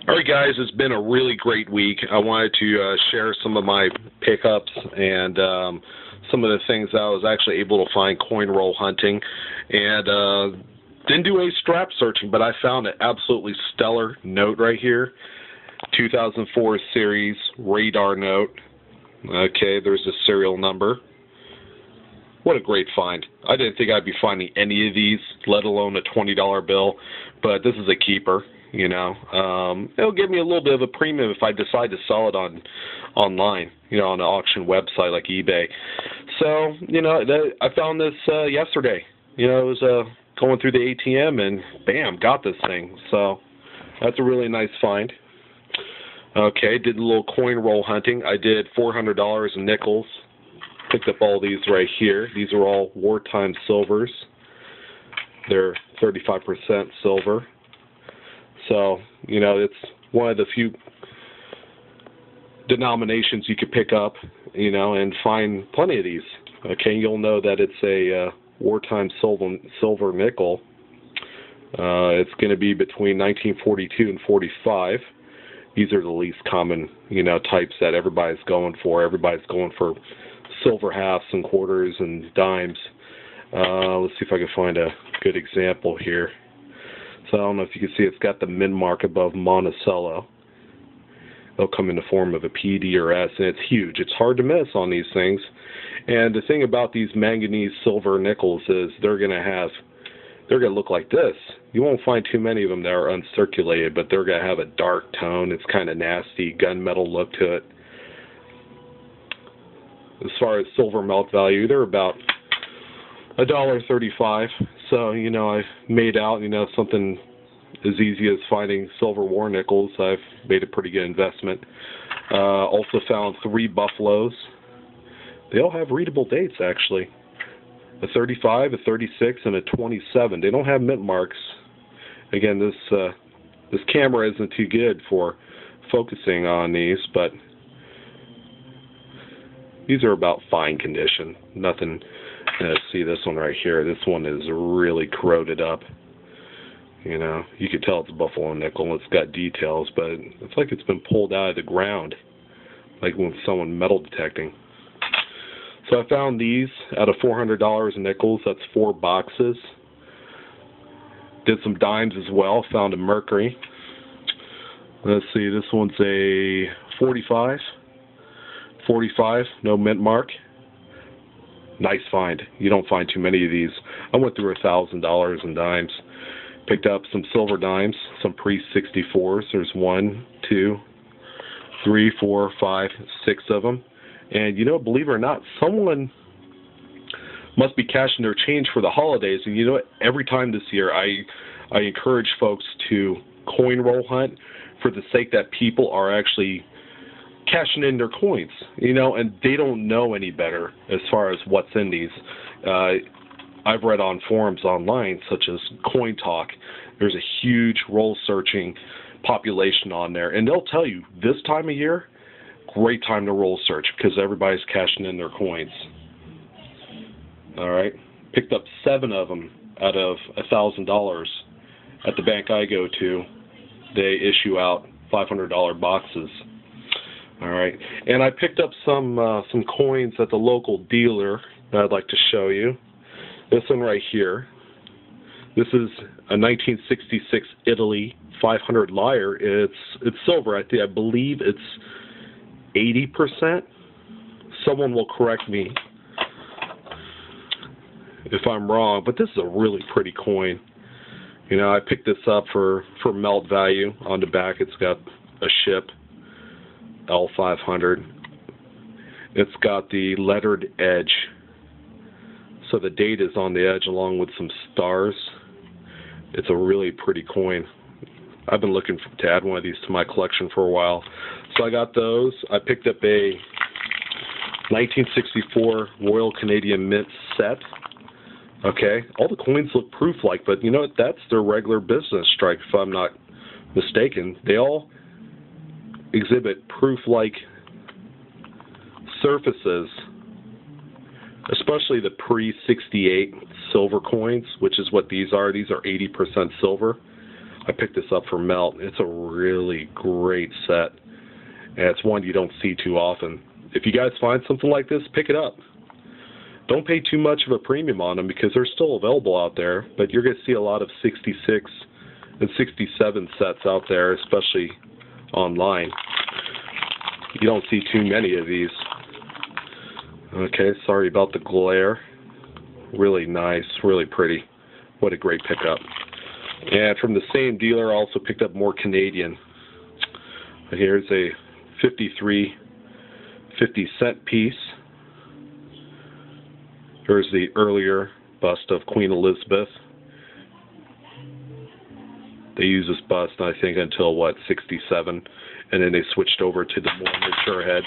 All right, guys, it's been a really great week. I wanted to share some of my pickups and some of the things that I was actually able to find coin roll hunting. And didn't do any strap searching, but I found an absolutely stellar note right here. 2004 series radar note. Okay, there's a serial number. What a great find. I didn't think I'd be finding any of these, let alone a $20 bill, but this is a keeper. You know, it'll give me a little bit of a premium if I decide to sell it online, you know, on an auction website like eBay. So, you know, I found this yesterday. You know, it was going through the ATM and bam, got this thing. So that's a really nice find. Okay, did a little coin roll hunting. I did $400 in nickels. Picked up all these right here. These are all wartime silvers. They're 35% silver. So, you know, it's one of the few denominations you could pick up, you know, and find plenty of these. Okay, you'll know that it's a wartime silver nickel. It's going to be between 1942 and 45. These are the least common, you know, types that everybody's going for. Everybody's going for silver halves and quarters and dimes. Let's see if I can find a good example here. So I don't know if you can see, it's got the mint mark above Monticello. They'll come in the form of a P, D, or S, and it's huge. It's hard to miss on these things. And the thing about these manganese silver nickels is they're going to look like this. You won't find too many of them that are uncirculated, but they're going to have a dark tone. It's kind of nasty, gunmetal look to it. As far as silver melt value, they're about $1.35. So, you know, I've made out, you know, something as easy as finding silver war nickels. I've made a pretty good investment. Also found 3 buffaloes. They all have readable dates, actually. A 35, a 36, and a 27. They don't have mint marks. Again, this camera isn't too good for focusing on these, but these are about fine condition. Nothing. See this one right here. This one is really corroded up. You know, you could tell it's a buffalo nickel. It's got details, but it's like it's been pulled out of the ground, like when someone metal detecting. So I found these out of $400 in nickels. That's 4 boxes. Did some dimes as well. Found a mercury. Let's see. This one's a 45. 45. No mint mark. Nice find. You don't find too many of these. I went through $1,000 in dimes. Picked up some silver dimes, some pre-64s. There's 1, 2, 3, 4, 5, 6 of them. And, you know, believe it or not, someone must be cashing their change for the holidays. And, you know what? Every time this year, I encourage folks to coin roll hunt for the sake that people are actually cashing in their coins, you know, and they don't know any better as far as what's in these. I've read on forums online, such as Coin Talk. There's a huge roll searching population on there, and they'll tell you this time of year, great time to roll search because everybody's cashing in their coins. All right, picked up 7 of them out of $1,000 at the bank I go to. They issue out $500 boxes. All right, and I picked up some coins at the local dealer that I'd like to show you. This one right here. This is a 1966 Italy 500 lyre. It's silver. I believe it's 80%. Someone will correct me if I'm wrong, but this is a really pretty coin. You know, I picked this up for melt value. On the back, it's got a ship. L500. It's got the lettered edge, so the date is on the edge along with some stars. It's a really pretty coin. I've been looking to add one of these to my collection for a while, so I got those. I picked up a 1964 Royal Canadian Mint set. Okay, all the coins look proof-like, but you know what? That's their regular business strike, if I'm not mistaken. They all exhibit proof-like surfaces, especially the pre-68 silver coins, which is what these are. These are 80% silver. I picked this up for Melt. It's a really great set, and it's one you don't see too often. If you guys find something like this, pick it up. Don't pay too much of a premium on them because they're still available out there, but you're going to see a lot of 66 and 67 sets out there, especially online. You don't see too many of these. Okay, sorry about the glare. Really nice, really pretty. What a great pickup. And from the same dealer, I also picked up more Canadian. Here's a 53 50-cent piece. Here's the earlier bust of Queen Elizabeth. They used this bust, I think, until, what, 67, and then they switched over to the more mature head.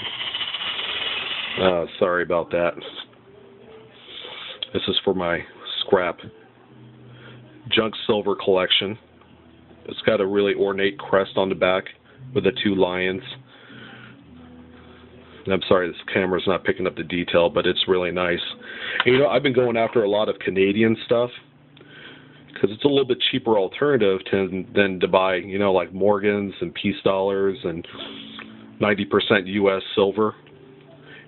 Sorry about that. This is for my scrap junk silver collection. It's got a really ornate crest on the back with the two lions. And I'm sorry, this camera's not picking up the detail, but it's really nice. And, you know, I've been going after a lot of Canadian stuff because it's a little bit cheaper alternative than to buy, you know, like Morgans and Peace dollars and 90% U.S. silver.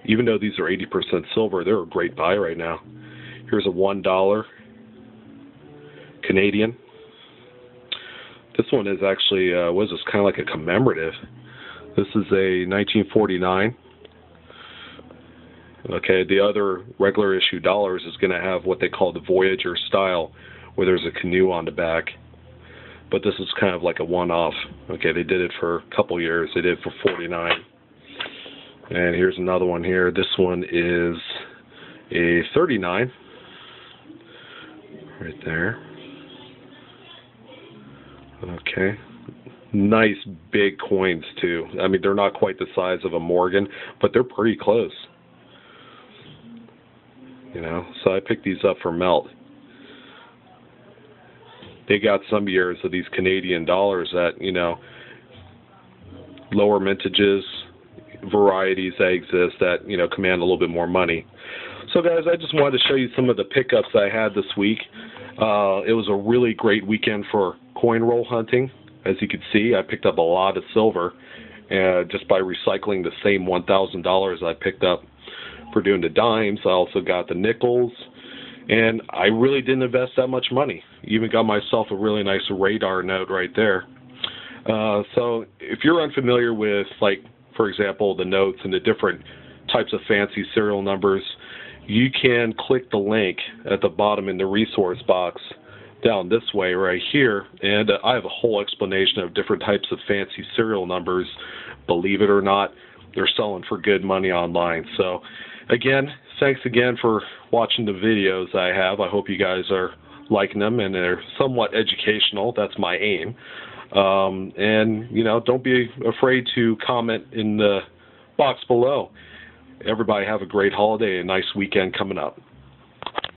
Even though these are 80% silver, they're a great buy right now. Here's a $1 Canadian. This one is actually, what is this, kind of like a commemorative. This is a 1949. Okay, the other regular issue dollars is going to have what they call the Voyager style, where there's a canoe on the back. But this is kind of like a one-off. Okay, they did it for a couple years. They did it for 49. And here's another one here. This one is a 39. Right there. Okay. Nice big coins, too. I mean, they're not quite the size of a Morgan, but they're pretty close. You know, so I picked these up for Melt. They got some years of these Canadian dollars that, you know, lower mintages, varieties that exist that, you know, command a little bit more money. So, guys, I just wanted to show you some of the pickups I had this week. It was a really great weekend for coin roll hunting. As you can see, I picked up a lot of silver just by recycling the same $1,000 I picked up for doing the dimes. I also got the nickels, and I really didn't invest that much money. Even got myself a really nice radar note right there. So if you're unfamiliar with, like, for example, the notes and the different types of fancy serial numbers, you can click the link at the bottom in the resource box down this way right here, and I have a whole explanation of different types of fancy serial numbers. Believe it or not, they're selling for good money online. So again, thanks again for watching the videos I have. I hope you guys are liking them and they're somewhat educational. That's my aim. And, you know, don't be afraid to comment in the box below. Everybody have a great holiday and a nice weekend coming up.